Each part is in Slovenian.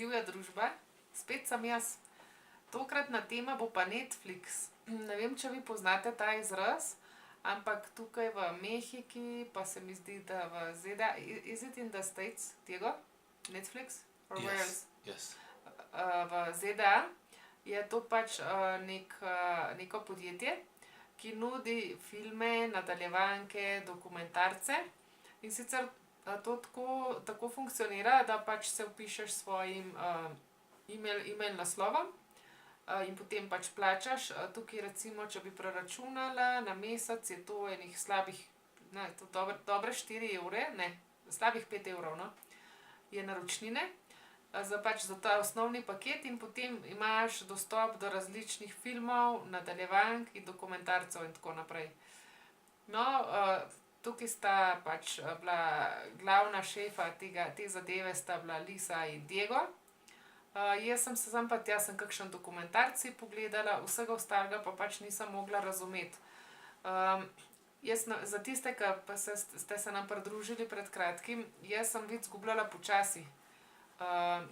Živja družba, spet sem jaz. Tokratna tema bo pa Netflix. Ne vem, če vi poznate ta izraz, ampak tukaj v Mehiki, pa se mi zdi, da v ZDA, is it in the States, Diego? Netflix? Or where else? Yes. V ZDA je to pač neko podjetje, ki nudi filme, nadaljevanke, dokumentarce. In sicer to tako funkcionira, da pač se vpišeš s svojim e-mail naslovom in potem pač plačaš. Tukaj recimo, če bi preračunala na mesec, je to enih slabih, dobre 4 evre, ne, slabih 5 evrov, no, je naročnine za ta osnovni paket in potem imaš dostop do različnih filmov, nadaljevank in dokumentarcev in tako naprej. No, tukaj sta pač bila glavna šefa te zadeve, sta bila Lisa in Diego. Jaz sem se pa tja sem kakšen dokumentarci pogledala, vsega ostalega pa pač nisem mogla razumeti. Za tiste, ki pa ste se nam pridružili pred kratkim, jaz sem vid zgubljala počasi.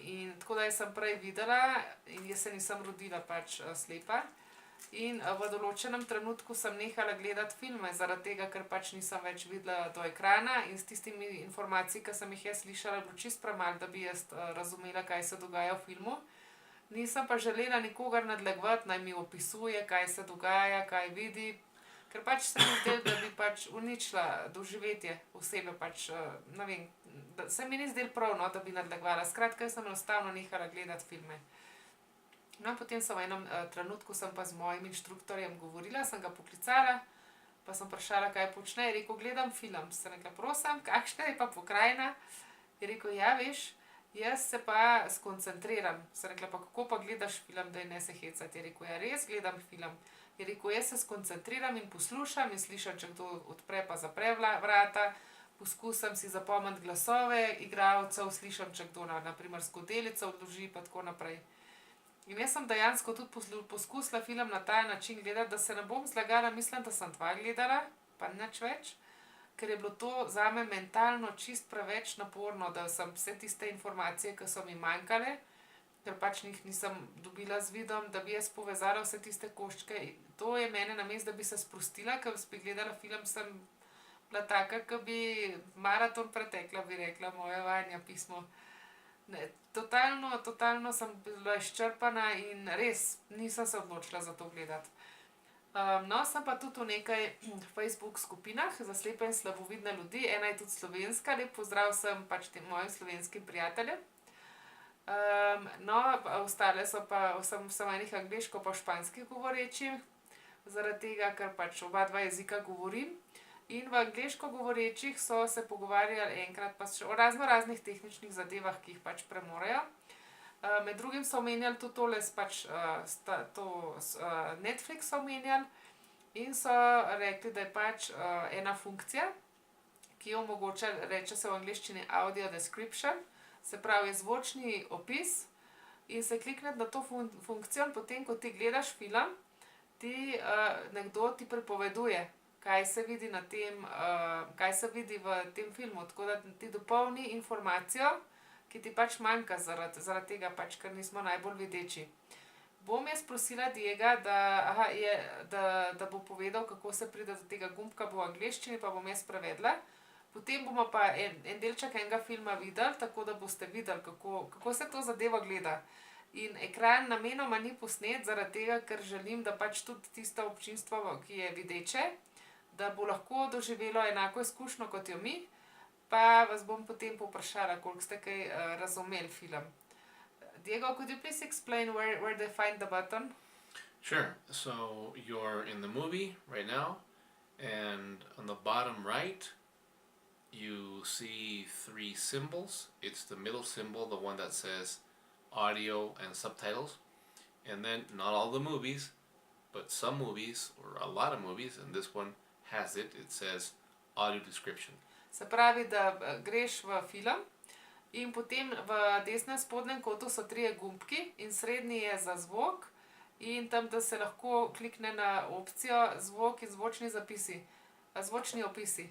In tako da jaz sem prej videla in jaz se nisem rodila pač slepa. In v določenem trenutku sem nehala gledati filme, zaradi tega, ker pač nisem več videla do ekrana in s tistimi informacijami, ki sem jih jaz slišala, bilo čisto premalo, da bi jaz razumela, kaj se dogaja v filmu. Nisem pa želela nikogar nadlegovati, naj mi opisuje, kaj se dogaja, kaj vidi, ker pač se mi zdelo, da bi pač uničila doživetje osebe, pač, ne vem, se mi ni zdelo prav, no, da bi nadlegovala. Skratka, jaz sem enostavno nehala gledati filme. No, potem sem v enem trenutku sem pa z mojim inštruktorjem govorila, sem ga poklicala, pa sem vprašala, kaj počne. Je rekel, gledam film. Sem rekla, prosim, kakšna je pa pokrajina? Je rekel, ja, veš, jaz se pa skoncentriram. Sem rekla, pa kako pa gledaš film, da ne se hecati? Je rekel, ja, res gledam film. Je rekel, jaz se skoncentriram in poslušam in slišam, če kdo odpre pa zapre vrata. Poskusim si zapomniti glasove igralcev, slišam, če kdo na primer skodelico odloži pa tako naprej. In jaz sem dejansko tudi poskusila film na ta način gledati, da se ne bom zlagala, mislim, da sem 2 gledala, pa nič več, ker je bilo to zame mentalno čist preveč naporno, da sem vse tiste informacije, ki so mi manjkale, ker pač njih nisem dobila z vidom, da bi jaz povezala vse tiste koščke. To je mene namesto, da bi se sprostila, ker bi gledala film, sem bila taka, ki bi maraton pretekla, bi rekla moja Vanja pismo. Ne, totalno sem bila izčrpana in res nisem se odločila za to gledati. No, sem pa tudi v nekaj Facebook skupinah za slepe in slabovidne ljudi, ena je tudi slovenska, lep pozdrav vsem pač tem mojim slovenskim prijateljem. No, ostale so pa samo enih angleško pa španskih govorečih, zaradi tega, ker pač oba dva jezika govorim. In v angleško govorečih so se pogovarjali enkrat pa še o raznih tehničnih zadevah, ki jih pač premorejo. Med drugim so omenjali tudi tole, pač Netflix so omenjali in so rekli, da je pač ena funkcija, ki jo omogoča, reče se v angleščini audio description, se pravi zvočni opis, in se klikniti na to funkcijo in potem, ko ti gledaš film, nekdo ti pripoveduje, kaj se vidi v tem filmu, tako da ti dopolni informacijo, ki ti pač manjka zaradi tega pač, ker nismo najbolj videči. Bom jaz prosila Diega, da bo povedal, kako se pride do tega gumbka v angleščini, pa bom jaz prevedla. Potem bomo pa en delček enega filma videli, tako da boste videli, kako se to zadevo gleda. In ekran namenoma ni posnet zaradi tega, ker želim, da pač tudi tisto občinstvo, ki je videče, da bo lahko doživelo enako izkušnjo kot jo mi, pa vas bom potem povprašala, koliko ste kaj razumeli film. Diego, could you please explain where they find the button? Sure. So you're in the movie right now, and on the bottom right, you see 3 symbols. It's the middle symbol, the one that says audio and subtitles. And then not all the movies, but some movies, or a lot of movies, and this one has it says audio description. Se pravi, da greš v film in potem v desnem spodnjem kotu so 3 gumbki in srednji je za zvok in tam, da se lahko klikne na opcijo zvok in zvočni opisi.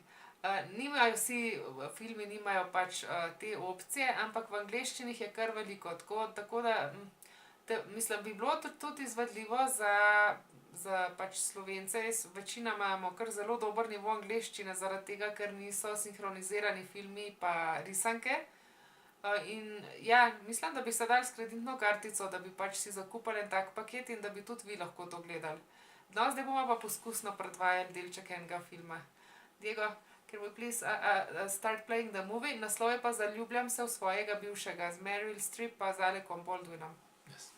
Nimajo vsi filmi, nimajo pač te opcije, ampak v angleščini jih je kar veliko. Tako da mislim, bi bilo tudi izvedljivo za pač Slovence. Večinoma imamo kar zelo dober nivo angleščine, zaradi tega, ker niso sinhronizirani filmi pa risanke. In ja, mislim, da bi se dali s kreditno kartico, da bi pač si zakupili en tak paket in da bi tudi vi lahko to gledali. No, zdaj bomo pa poskusno predvajali delček enega filma. Diego, can we please start playing the movie? Naslov je pa Zaljubljam se v svojega bivšega z Meryl Streep pa z Alekom Baldwinom. Yes.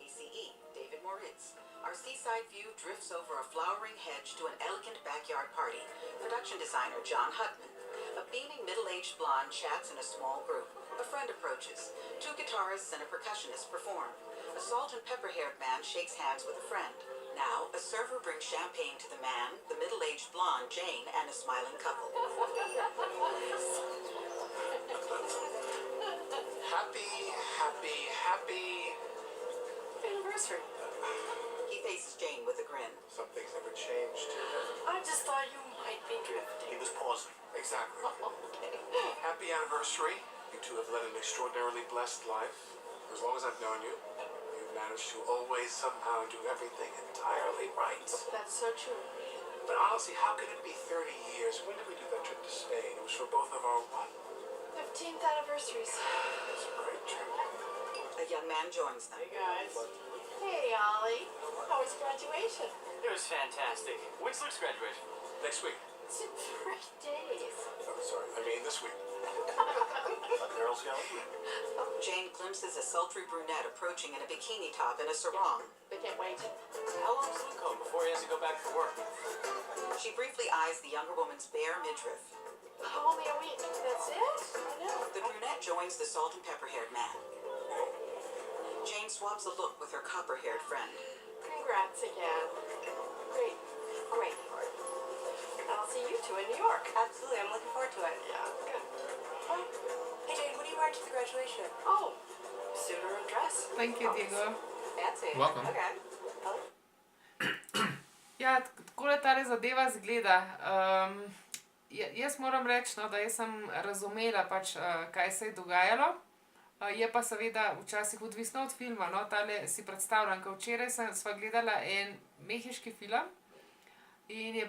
ACE, David Moritz. Our seaside view drifts over a flowering hedge to an elegant backyard party. Production designer John Hutman. A beaming middle-aged blonde chats in a small group. A friend approaches. Two guitarists and a percussionist perform. A salt and pepper-haired man shakes hands with a friend. Now, a server brings champagne to the man, the middle-aged blonde Jane, and a smiling couple. Happy Anniversary. He faces Jane with a grin. Some things never changed. I just thought you might be drifting. He was pausing. Exactly. Okay. Happy anniversary. You two have led an extraordinarily blessed life. For as long as I've known you, you've managed to always somehow do everything entirely right. That's so true. But honestly, how could it be 30 years? When did we do that trip to Spain? It was for both of our what? 15th anniversaries. It's a great trip. A young man joins them. Hey guys. Hey Ollie. How was graduation? It was fantastic. When's Luke's graduation? Next week. It's in 3 days. Oh, sorry. I mean this week. Girl Scout? Jane glimpses a sultry brunette approaching in a bikini top and a sarong. We can't wait. How long's Luke home before he has to go back to work? She briefly eyes the younger woman's bare midriff. Only a week. That's it? I know. The brunette joins the salt and pepper-haired man. Jane swaps a look with her copper-haired friend. Congrats again. Great. Great. I'll see you two in New York. Absolutely, I'm looking forward to it. Yeah, good. Bye. Hey Jane, what are you wearing to the graduation? Oh, suit or a dress? Thank you, Diego. Fancy. Welcome. Okay. Ja, takole tale zadeva zgleda. Jaz moram reči, no, da jaz sem razumela pač, kaj se je dogajalo. Je pa seveda včasih odvisno od filma, no, tale si predstavljam, ker včeraj sva gledala en mehiški film in je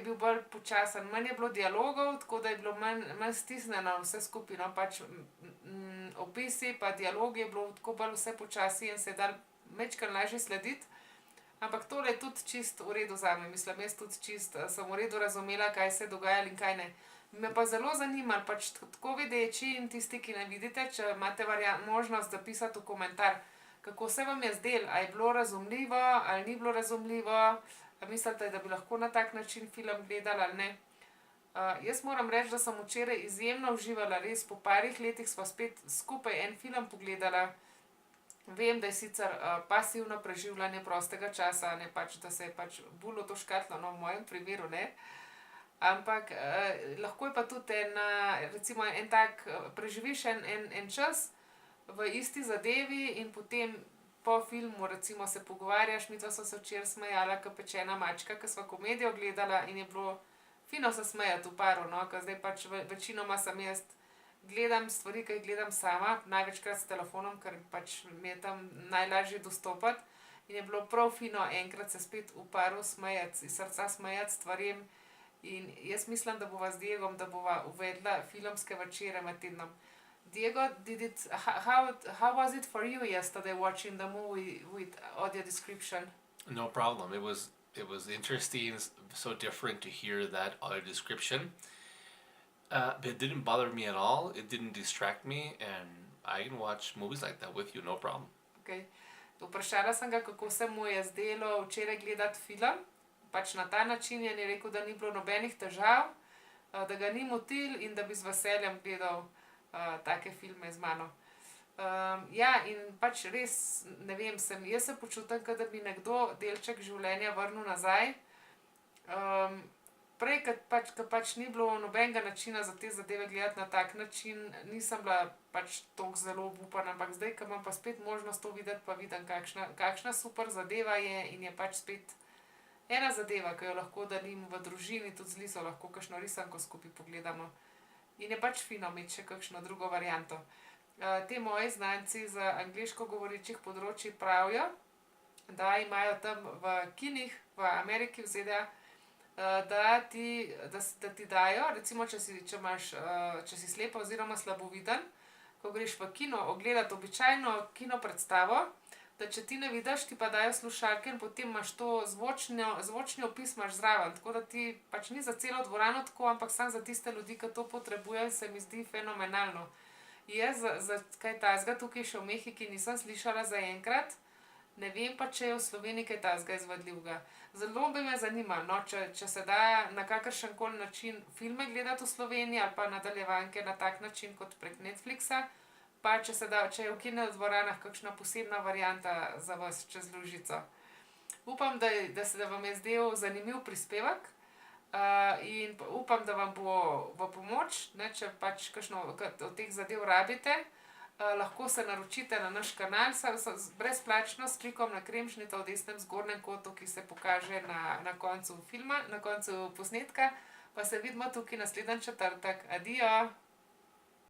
bil bolj počasen, manj je bilo dialogov, tako da je bilo manj stisnjeno vse skupaj, no, pač opisi pa dialogi je bilo tako bolj vse počasi in se je dal majčkeno lažje slediti. Ampak tole je tudi čist v redu zame, mislim, jaz tudi čist sem v redu razumela, kaj se je dogajalo in kaj ne. Me pa zelo zanima, pač tako videči in tisti, ki ne vidite, če imate možnost zapisati v komentar, kako se vam je zdelo, a je bilo razumljivo ali ni bilo razumljivo, a mislite, da bi lahko na tak način film gledali ali ne. Jaz moram reči, da sem včeraj izjemno uživala, res po parih letih sva spet skupaj en film pogledala. Vem, da je sicer pasivno preživljanje prostega časa, ne pač, da se je pač bolj v to škatlo, no v mojem primeru ne. Ampak lahko je pa tudi recimo en tak, preživiš en čas v isti zadevi in potem po filmu recimo se pogovarjaš, midva sva se včeraj smejala, kot pečena mačka, ko sva komedijo gledala in je bilo fino se smejati v paru, no, ker zdaj pač večinoma sem jaz gledam stvari, ki jih gledam sama, največkrat s telefonom, ker pač mi je tam najlažje dostopati in je bilo prav fino enkrat se spet v paru smejati, iz srca smejati stvarem in jaz mislim, da bova z Diegom, da bova uvedla filmske večere med tednom. Diego, how was it for you yesterday watching the movie with audio description? No problem. It was interesting, so different to hear that audio description. But it didn't bother me at all. It didn't distract me, and I can watch movies like that with you, no problem. Okay. Vprašala sem ga, kako se mu je zdelo včeraj gledati film. Pač na ta način je rekel, da ni bilo nobenih težav, da ga ni motil in da bi z veseljem gledal take filme z mano. Ja, in pač res, ne vem, jaz se počutim, kot da bi nekdo delček življenja vrnil nazaj. Prej, ko pač ni bilo nobenega načina za te zadeve gledati na tak način, nisem bila pač toliko zelo obupana, ampak zdaj, ko imam pa spet možnost to videti, pa vidim, kakšna super zadeva je in je pač spet Ena zadeva, ki jo lahko delim v družini, tudi z Liso, lahko kakšno risanko skupaj pogledamo. In je pač fino imeti še kakšno drugo varianto. Te moji znanci z angleško govorečih področji pravijo, da imajo tam v kinih v Ameriki, v ZDA, da ti dajo, recimo, če si slepa oziroma slaboviden, ko greš v kino ogledati običajno kino predstavo, da če ti ne vidiš, ti pa dajo slušalke in potem imaš to zvočni opis imaš zraven, tako da ti pač ni za celo dvorano tako, ampak samo za tiste ljudi, ki to potrebujejo, se mi zdi fenomenalno. Jaz za kaj takega tukaj še v Mehiki nisem slišala zaenkrat, ne vem pa, če je v Sloveniji kaj takega izvedljivega. Zelo bi me zanimalo, no, če se da na kakršen koli način filme gledati v Sloveniji ali pa nadaljevanke na tak način kot prek Netflixa, pa če je v kinodvoranah kakšna posebna varianta za vas čez Lužico. Upam, da vam je zdel zanimiv prispevek, in upam, da vam bo v pomoč, ne, če pač kakšno od teh zadev rabite. Lahko se naročite na naš kanal brezplačno s klikom na kremšnito v desnem zgornjem kotu, ki se pokaže na koncu filma, na koncu posnetka. Pa se vidimo tukaj naslednji četrtek. Adijo!